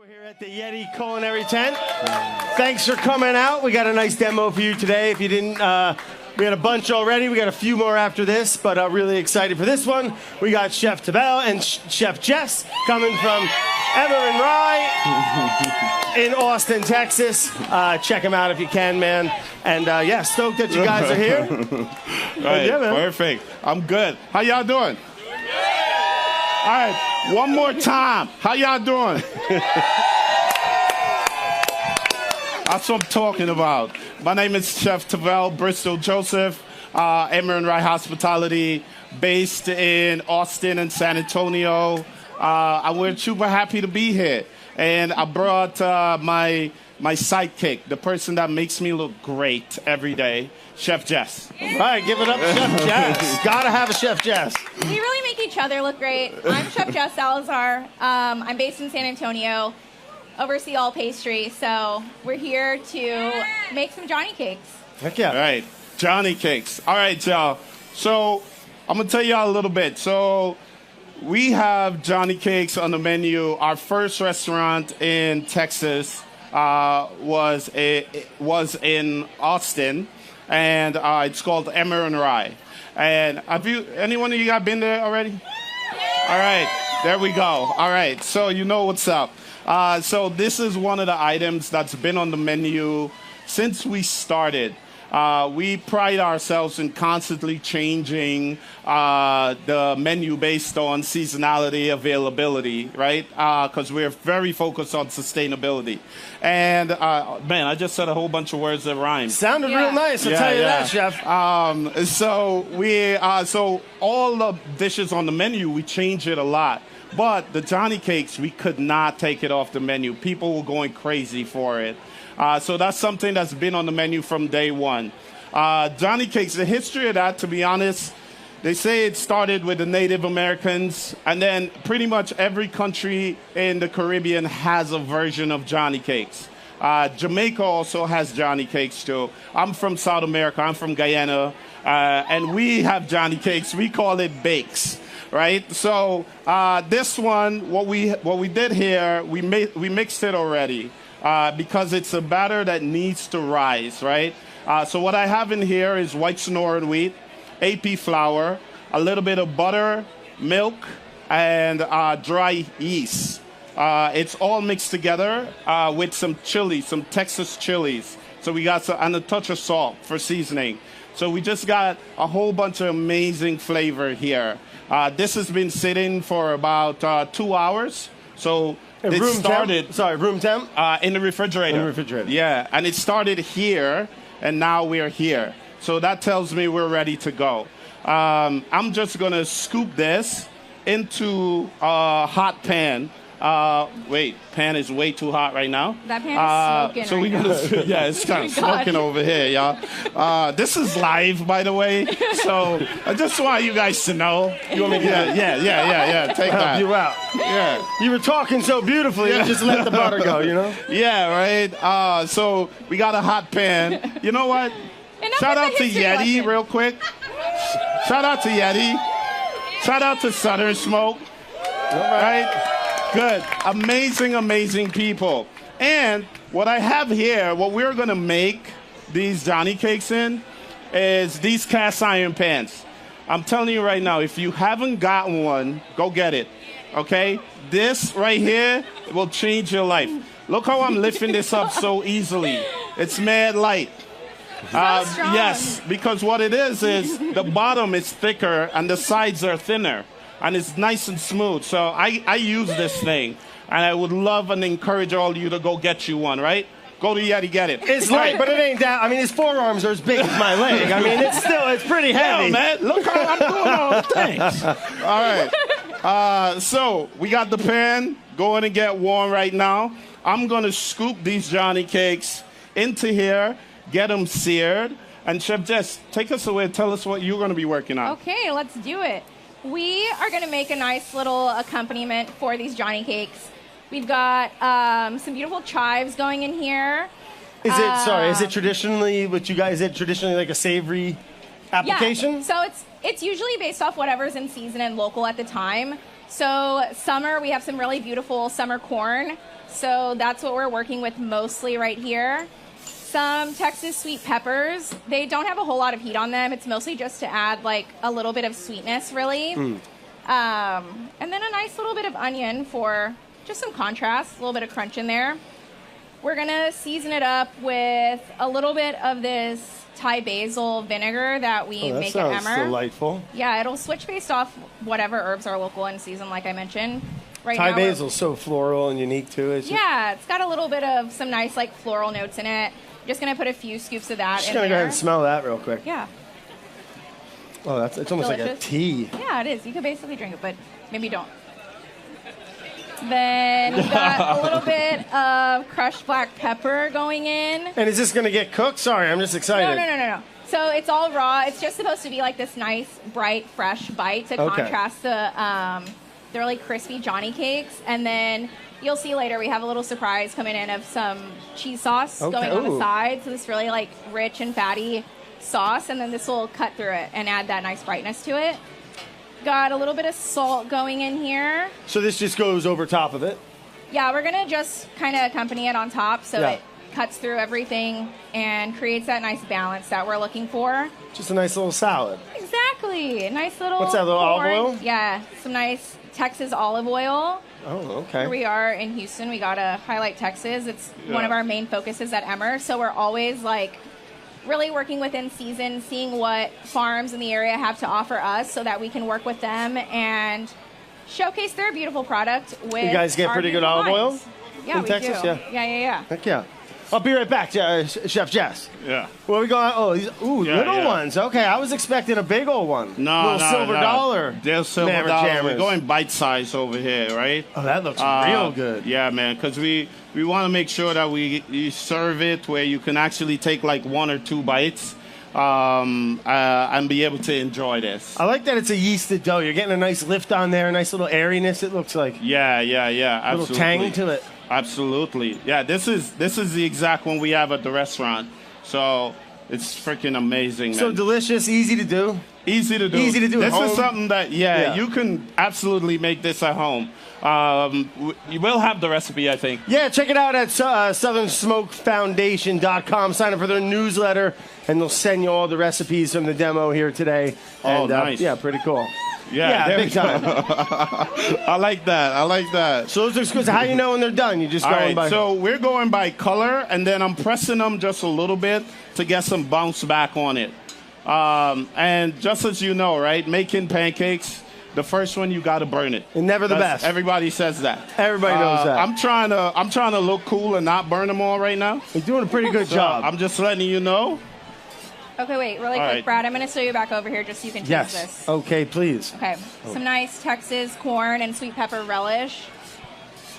We're here at the YETI Culinary Tent. Thanks for coming out. We got a nice demo for you today. If you didn't, we had a bunch already. We got a few more after this, but really excited for this one. We got Chef Tavel and Chef Jess coming from Emmer and Rye in Austin, Texas. Check them out if you can, man. And yeah, stoked that you guys are here. Right, yeah, man. Perfect. I'm good. How y'all doing? All right, one more time. How y'all doing? That's what I'm talking about. My name is Chef Tavel Bristol-Joseph, Emmer and Rye Hospitality, based in Austin and San Antonio. We're super happy to be here. And I brought my sidekick, the person that makes me look great every day, Chef Jess. All right, give it up, Chef Jess. Gotta have a Chef Jess. We really make each other look great. I'm Chef Jess Salazar. I'm based in San Antonio, oversee all pastry. So we're here to make some Johnny cakes. Heck yeah. All right, Johnny cakes. All right, y'all. So I'm going to tell y'all a little bit. So we have Johnny cakes on the menu. Our first restaurant in Texas was in Austin, and it's called Emmer and Rye. And anyone of you got been there already? All right, there we go. All right, so you know what's up. So this is one of the items that's been on the menu since we started. We pride ourselves in constantly changing the menu based on seasonality, availability, right? Because we're very focused on sustainability. And, man, I just said a whole bunch of words that rhyme. Sounded real nice, I'll tell you that, Chef. So all the dishes on the menu, we change it a lot. But the Johnny cakes, we could not take it off the menu. People were going crazy for it. So that's something that's been on the menu from day one. Johnny cakes, the history of that, to be honest, they say it started with the Native Americans, and then pretty much every country in the Caribbean has a version of Johnny cakes. Jamaica also has Johnny cakes too. I'm from South America. I'm from Guyana, and we have Johnny cakes. We call it bakes. Right, so this one, what we did here, we mixed it already because it's a batter that needs to rise, right? So what I have in here is white Sonoran wheat, AP flour, a little bit of butter, milk, and dry yeast. It's all mixed together with some chili, some Texas chilies. So we got and a touch of salt for seasoning. So we just got a whole bunch of amazing flavor here. This has been sitting for about 2 hours. So it started... room temp? In the refrigerator. In the refrigerator. Yeah, and it started here, and now we're here. So that tells me we're ready to go. I'm just going to scoop this into a hot pan. Wait, pan is way too hot right now. That pan is smoking yeah, it's kind of smoking over here, y'all. This is live, by the way, so I just want you guys to know. You want me to Yeah, take that. Help you out. Yeah. You were talking so beautifully, you just let the butter go, you know? Yeah, right? So we got a hot pan. You know what? Shout out to YETI real quick. Shout out to YETI. Shout out to Southern Smoke. All right? Good. Amazing, amazing people. And what I have here, what we're going to make these Johnny cakes in is these cast iron pans. I'm telling you right now, if you haven't gotten one, go get it. Okay? This right here will change your life. Look how I'm lifting this up so easily. It's mad light. Yes, because what it is the bottom is thicker and the sides are thinner. And it's nice and smooth. So I use this thing. And I would love and encourage all of you to go get you one, right? Go to YETI, get it. It's light, but it ain't that. I mean, his forearms are as big as my leg. I mean, it's pretty heavy. Yeah, man. Look how I'm doing all the things. All right. So we got the pan going to get warm right now. I'm going to scoop these Johnny cakes into here, get them seared. And Chef Jess, take us away. Tell us what you're going to be working on. Okay, let's do it. We are going to make a nice little accompaniment for these Johnny cakes. We've got some beautiful chives going in here. Is it traditionally what you guys did? Traditionally like a savory application? Yeah, so it's usually based off whatever's in season and local at the time. So summer, we have some really beautiful summer corn. So that's what we're working with mostly right here. Some Texas sweet peppers. They don't have a whole lot of heat on them. It's mostly just to add like a little bit of sweetness, really. And then a nice little bit of onion for just some contrast, a little bit of crunch in there. We're gonna season it up with a little bit of this Thai basil vinegar that we that make at sounds Emmer. delightful. Yeah, it'll switch based off whatever herbs are local in season, like I mentioned. Right Thai now we're- basil's so floral and unique too. Yeah, it's got a little bit of some nice like floral notes in it. Just gonna put a few scoops of that Just in gonna there. go ahead and smell that real quick. Yeah, Oh, it's almost like a delicious. tea. Yeah, it is. You could basically drink it, but maybe don't. Then we got a little bit of crushed black pepper going in. And is this gonna get cooked? Sorry, I'm just excited. No. So it's all raw. It's just supposed to be like this nice, bright, fresh bite to Okay. contrast the really crispy Johnny cakes. And then you'll see later we have a little surprise coming in of some cheese sauce Okay. going on Ooh. the side. So this really like rich and fatty sauce, and then this will cut through it and add that nice brightness to it. Got a little bit of salt going in here. So this just goes over top of it. Yeah, we're gonna just kind of accompany it on top so Yeah. it cuts through everything and creates that nice balance that we're looking for. Just a nice little salad. Exactly. A nice little What's that, little olive corn. oil? Yeah, some nice Texas olive oil. Oh, Here okay. we are in Houston. We gotta highlight Texas. It's one of our main focuses at Emmer. So we're always like really working within season, seeing what farms in the area have to offer us so that we can work with them and showcase their beautiful product with You guys get our pretty good beautiful olive oil wines. Yeah, in we Texas? do. Yeah. Yeah. Heck yeah. I'll be right back, Chef Jess. Yeah. Where we going? Oh, these Yeah, little yeah. ones. Okay, I was expecting a big old one. No, little silver dollar. They're silver Mammer dollar. jammers. We're going bite size over here, right? Oh, that looks real good. Yeah, man, because we want to make sure that you serve it where you can actually take like one or two bites and be able to enjoy this. I like that it's a yeasted dough. You're getting a nice lift on there, a nice little airiness. It looks like Yeah, a absolutely. little tang to it. Absolutely. Yeah, this is the exact one we have at the restaurant. So it's freaking amazing, man. So delicious, easy to do. Easy to do. Easy to do at This home. is something that, Yeah. you can absolutely make this at home. You will have the recipe, I think. Yeah, check it out at SouthernSmokeFoundation.com. Sign up for their newsletter, and they'll send you all the recipes from the demo here today. Oh, And, nice. Yeah, pretty cool. Yeah, there big we go. time. I like that. So those are good. How you know when they're done? You just All going right, by. so we're going by color, and then I'm pressing them just a little bit to get some bounce back on it. And just as you know, right, making pancakes, the first one you got to burn it. And never the best. Everybody says that. Everybody knows that. I'm trying to look cool and not burn them all right now. You're doing a pretty good So job. I'm just letting you know. Okay, wait, really All quick, right. Brad. I'm going to show you back over here just so you can taste Yes. this. Okay, please. Okay, some nice Texas corn and sweet pepper relish.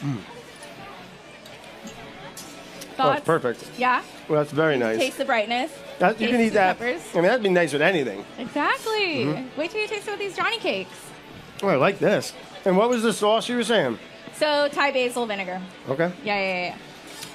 Oh, Thoughts? it's perfect. Yeah? Well, that's very nice. Taste the brightness. You can Taste eat the that. peppers. I mean, that'd be nice with anything. Exactly. Mm-hmm. Wait till you taste it with these Johnny cakes. Oh, I like this. And what was the sauce you were saying? So Thai basil vinegar. Okay. Yeah.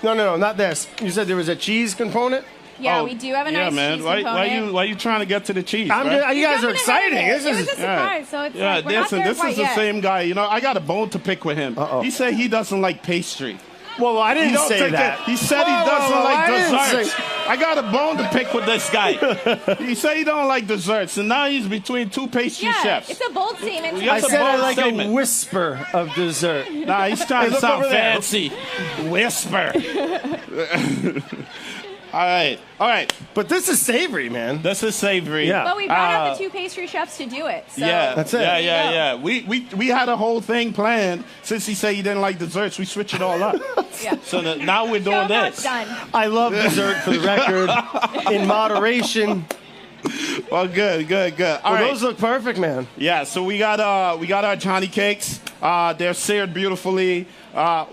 No, not this. You said there was a cheese component? Yeah, Oh, we do have a yeah, nice man. cheese Why component. you trying to get to the cheese? I'm right? just, you guys are Jumping ahead of exciting. it. This It was is a surprise, so it's Yeah, like, we're not listen, there this quite is the yet. same guy. You know, I got a bone to pick with him. Uh-oh. He said he doesn't like pastry. well, I He didn't don't say take that. it. He said he Whoa, doesn't whoa, like I didn't desserts. say- I got a bone to pick with this guy. He said he don't like desserts, and now he's between two pastry Yeah, chefs. it's a bold statement. Yeah, I That's a said I bold like statement. a whisper of dessert. Nah, he's trying Hey, to look sound over there. fancy. Whisper. All right. But this is savory, man. This is savory. Yeah. But we brought out the two pastry chefs to do it. So Yeah, That's it. Yeah. We had a whole thing planned. Since he said he didn't like desserts, we switched it all up. Yeah. So now we're Show doing him how it's this. done. I love dessert for the record. In moderation. Well, good. All Well, right. those look perfect, man. Yeah, so we got our Johnny cakes. They're seared beautifully.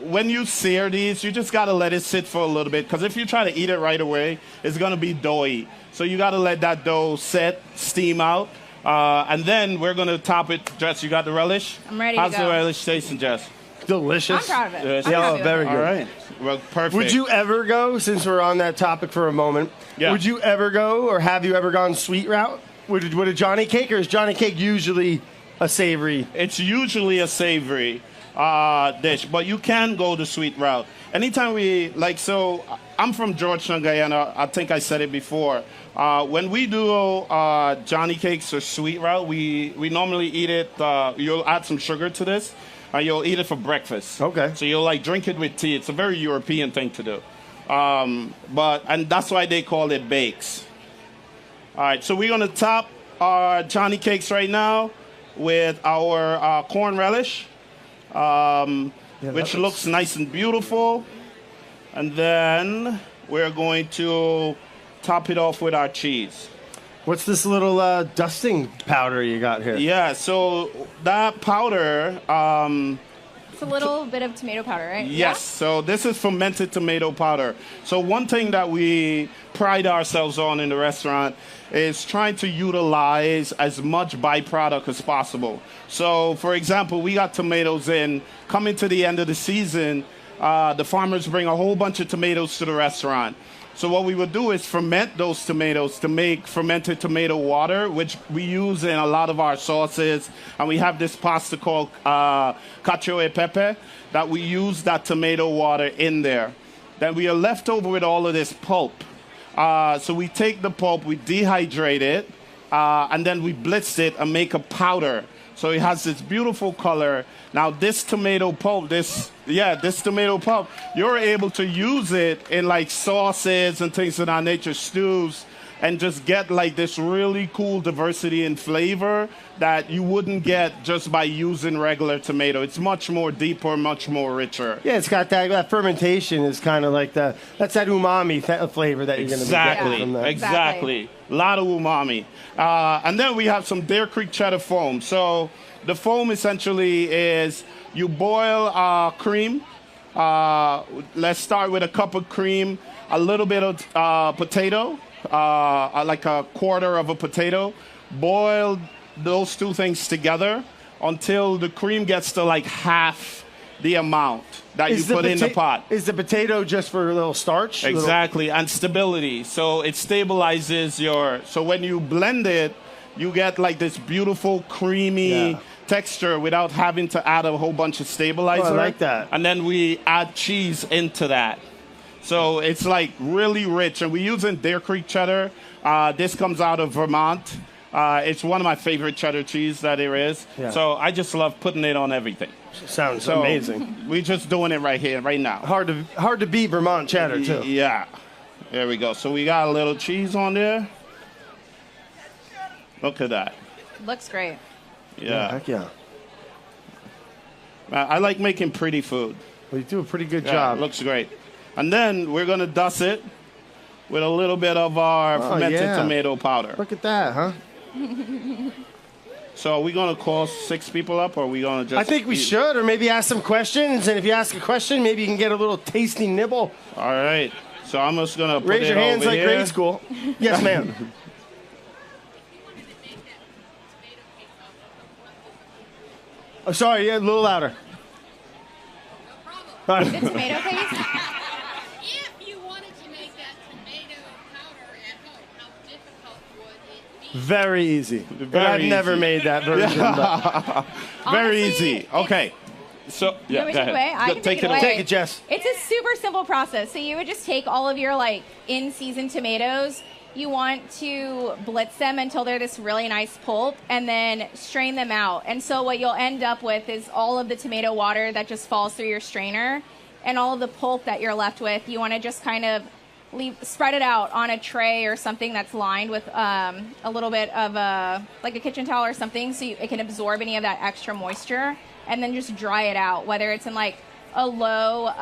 When you sear these, you just gotta let it sit for a little bit, because if you try to eat it right away, it's gonna be doughy. So you gotta let that dough set, steam out, and then we're gonna top it. Jess, you got the relish? I'm ready to How's go. the relish tasting, Jess? Delicious. I'm proud of it. Yes. I'm Yeah, happy oh, with very it. good. All right. Well, perfect. Would you ever go, since we're on that topic for a moment, Yeah. would you ever go, or have you ever gone sweet route? Would a Johnny cake, or is Johnny cake usually a savory? It's usually a savory. dish, but you can go the sweet route. Anytime so I'm from Georgetown, Guyana. I think I said it before. When we do Johnny cakes or sweet route, we normally eat it. You'll add some sugar to this, and you'll eat it for breakfast. Okay. So you'll drink it with tea. It's a very European thing to do. And that's why they call it bakes. All right, so we're gonna top our Johnny cakes right now with our corn relish, which looks nice and beautiful. And then we're going to top it off with our cheese. What's this little dusting powder you got here? Yeah, so that powder... it's a little bit of tomato powder, right? Yes, Yeah? so this is fermented tomato powder. So one thing that we pride ourselves on in the restaurant is trying to utilize as much byproduct as possible. So, for example, we got tomatoes in. Coming to the end of the season, the farmers bring a whole bunch of tomatoes to the restaurant. So what we would do is ferment those tomatoes to make fermented tomato water, which we use in a lot of our sauces. And we have this pasta called cacio e pepe that we use that tomato water in there. Then we are left over with all of this pulp. So we take the pulp, we dehydrate it, and then we blitz it and make a powder. So it has this beautiful color. Now this tomato pulp, this tomato pulp, you're able to use it in sauces and things of that nature, stews, and just get this really cool diversity in flavor that you wouldn't get just by using regular tomato. It's much more deeper, much more richer. Yeah, it's got that fermentation is kind of that's that umami flavor that you're going to get from that. Exactly. A lot of umami. And then we have some Dare Creek cheddar foam. So the foam essentially is you boil cream. Let's start with a cup of cream, a little bit of potato, like a quarter of a potato. Boil those two things together until the cream gets to half the amount that you put in the pot. Is the potato just for a little starch? Exactly, and stability. So it stabilizes so when you blend it, you get this beautiful creamy texture without having to add a whole bunch of stabilizer. Oh, I like that. And then we add cheese into that. So it's really rich. And we're using Dare Creek cheddar. This comes out of Vermont. It's one of my favorite cheddar cheese that there is. Yeah. So I just love putting it on everything. Sounds amazing. We're just doing it right here, right now. Hard to beat Vermont cheddar, too. Yeah. There we go. So we got a little cheese on there. Look at that. Looks great. Yeah. Heck yeah. I like making pretty food. Well, you do a pretty good job. It looks great. And then we're going to dust it with a little bit of our fermented tomato powder. Look at that, huh? So are we going to call 6 people up, or are we going to just... I think we should, or maybe ask some questions. And if you ask a question, maybe you can get a little tasty nibble. All right. So I'm just going to put Raise your hands like here. grade school. Yes, ma'am. Oh, sorry, a little louder. The tomato paste? If you wanted to make that tomato powder at home, how difficult would it be? Very easy. I've never made that version. Very Honestly, easy. Okay. So, yeah, go ahead. I can take it away. Take it, Jess. It's a super simple process. So you would just take all of your in-season tomatoes. You want to blitz them until they're this really nice pulp and then strain them out. And so what you'll end up with is all of the tomato water that just falls through your strainer and all of the pulp that you're left with. You want to just kind of spread it out on a tray or something that's lined with a little bit of a kitchen towel or something so it can absorb any of that extra moisture, and then just dry it out, whether it's in a low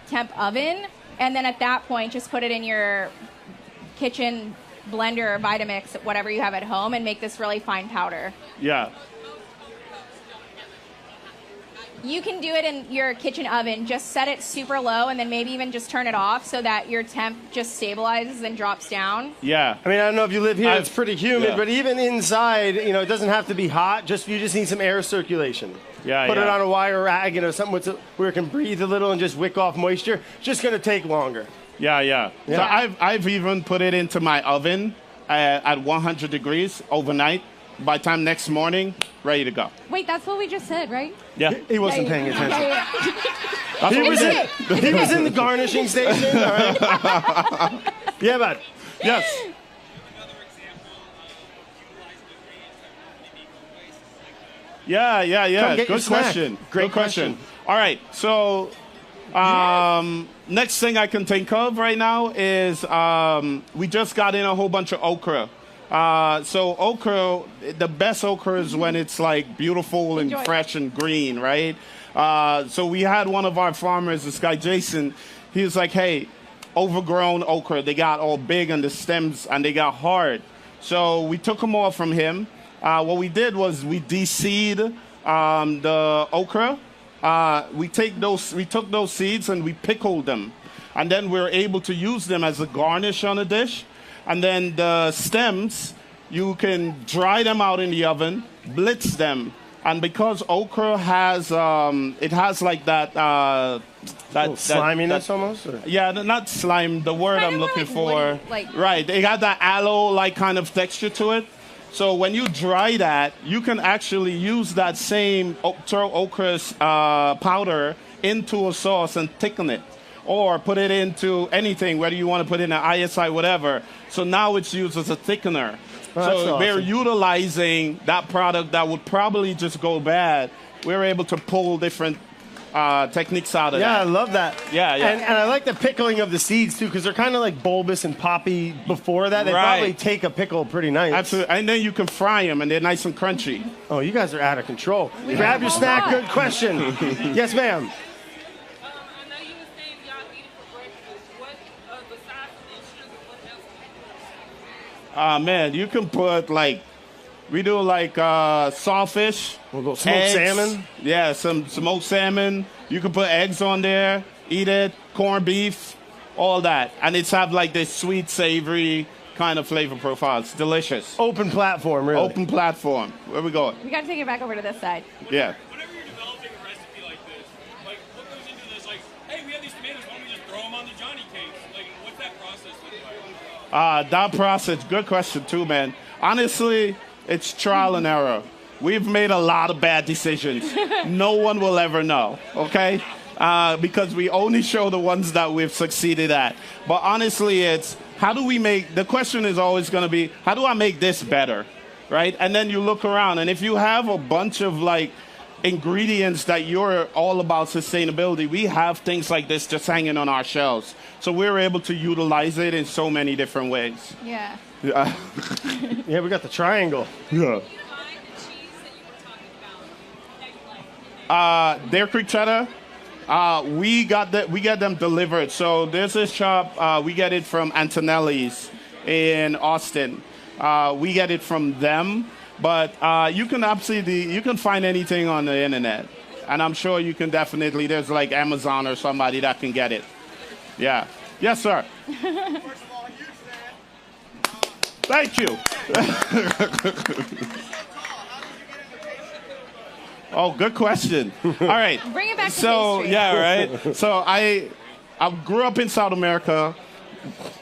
temp oven. And then at that point, just put it in your kitchen blender or Vitamix, whatever you have at home, and make this really fine powder. Yeah. You can do it in your kitchen oven. Just set it super low and then maybe even just turn it off so that your temp just stabilizes and drops down. Yeah. I mean, I don't know if you live here, it's pretty humid, but even inside, it doesn't have to be hot. You just need some air circulation. Yeah, Put it on a wire rag, something where it can breathe a little and just wick off moisture. It's just going to take longer. Yeah. So I've even put it into my oven at 100 degrees overnight. by the time next morning, ready to go. Wait, that's what we just said, right? Yeah. He wasn't paying attention. That's He what we was, did. he was in the garnishing station. All right. Yeah, bud. Yes. Yeah. Come get your Good snack. question. Great Good question. All right. So, next thing I can think of right now is we just got in a whole bunch of okra. So okra, the best okra is when it's like beautiful and Enjoy. fresh and green, right? So we had one of our farmers, this guy Jason. He was like, "Hey, overgrown okra. They got all big on the stems and they got hard." So we took them all from him. What we did was we de-seed the okra. We took those seeds and we pickled them, and then we were able to use them as a garnish on a dish. And then the stems, you can dry them out in the oven, blitz them, and because okra has it has like that Sliminess almost? Or? yeah, not slime, the word Kinda I'm more looking like for. woody, like- Right, they got that aloe-like kind of texture to it. So when you dry that, you can actually use that same throw okra powder into a sauce and thicken it. Or put it into anything, whether you want to put in an ISI, whatever. So now it's used as a thickener. Oh, that's So we're awesome. utilizing that product that would probably just go bad. We're able to pull different techniques out of Yeah, I that. love that. Yeah. And I like the pickling of the seeds, too, because they're kind of like bulbous and poppy before that. They Right. probably take a pickle pretty nice. Absolutely. And then you can fry them, and they're nice and crunchy. Oh, you guys are out of control. Grab your a snack. lot. Good question. Yes, ma'am. I know you were saying y'all eat it for breakfast. What, besides the sugar, what else? Man, you can put like, we do like sawfish. We'll go smoked eggs. salmon. Yeah, some smoked salmon. You can put eggs on there, eat it, corned beef, all that. And it's have like this sweet, savory kind of flavor profile. It's delicious. Open platform, really. Open platform. Where we going? We got to take it back over to this side. Yeah. Whenever you're developing a recipe like this, like what goes into this? Like, hey, we have these tomatoes. Why don't we just throw them on the Johnny cakes? Like, what's that process look like? That process, good question too, man. Honestly, it's trial and error. We've made a lot of bad decisions. No one will ever know, okay? Because we only show the ones that we've succeeded at. But honestly, it's how do we make, the question is always going to be, how do I make this better, right? And then you look around, and if you have a bunch of like ingredients that you're all about sustainability, we have things like this just hanging on our shelves. So we're able to utilize it in so many different ways. Yeah. Yeah. Yeah, we got the triangle. Yeah. Dairy Creek cheddar, we get them delivered. So there's this shop, we get it from Antonelli's in Austin. We get it from them, but you can find anything on the internet, and I'm sure you can definitely. There's like Amazon or somebody that can get it. Yeah. Yes, sir. First of all, huge fan. Thank you. Oh, good question. All right. Bring it back to So, pastry. yeah, right. So I grew up in South America,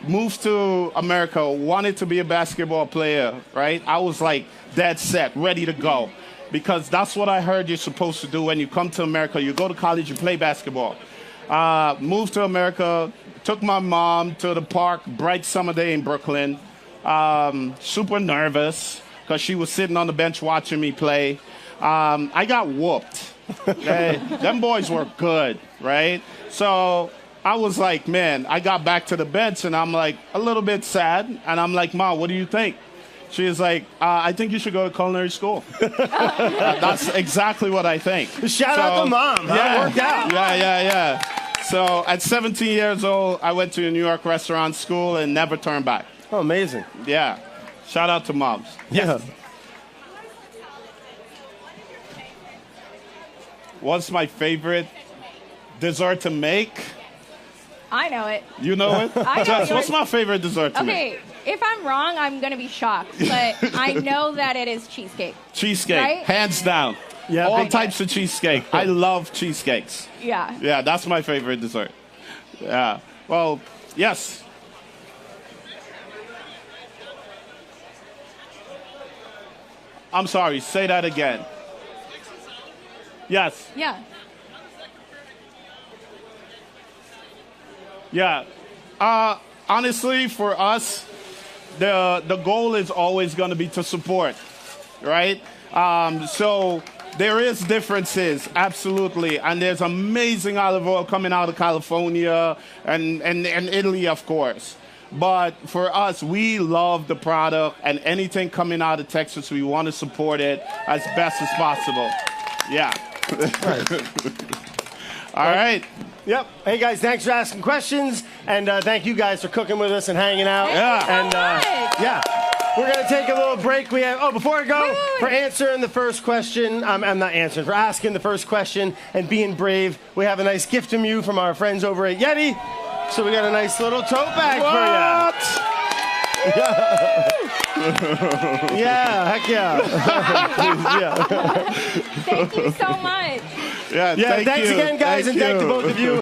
moved to America, wanted to be a basketball player, right? I was like dead set, ready to go. Because that's what I heard you're supposed to do when you come to America. You go to college, you play basketball. Moved to America, took my mom to the park, bright summer day in Brooklyn. Super nervous because she was sitting on the bench watching me play. I got whooped. Okay? Them boys were good, right? So I was like, man, I got back to the bench and I'm like a little bit sad. And I'm like, Mom, what do you think? She was like, I think you should go to culinary school. That's exactly what I think. Shout out to Mom. That worked out. Yeah. So at 17 years old, I went to a New York restaurant school and never turned back. Oh, amazing. Yeah. Shout out to moms. Yeah. What's my favorite dessert to make? I know it. You know it? I know Jess, yours. what's my favorite dessert to make? Okay, if I'm wrong, I'm going to be shocked. But I know that it is cheesecake. Cheesecake, Right? hands down. Yeah, All big- types of cheesecake. I love cheesecakes. Yeah. Yeah, that's my favorite dessert. Yeah. Well, yes. I'm sorry, say that again. Yes. Yeah. Yeah. Honestly, for us, the goal is always going to be to support, right? So there is differences, absolutely. And there's amazing olive oil coming out of California and Italy, of course. But for us, we love the product, and anything coming out of Texas, we want to support it as best as possible. Yeah. All right. Yep. Hey, guys, thanks for asking questions. And thank you guys for cooking with us and hanging out. Yeah. And yeah. We're going to take a little break. We have, before I go, for answering the first question, I'm not answering, for asking the first question and being brave, we have a nice gift from you from our friends over at YETI. So we got a nice little tote bag for you. Yeah, heck yeah. Thank you so much. Yeah, Thanks again, guys, and thank to both of you.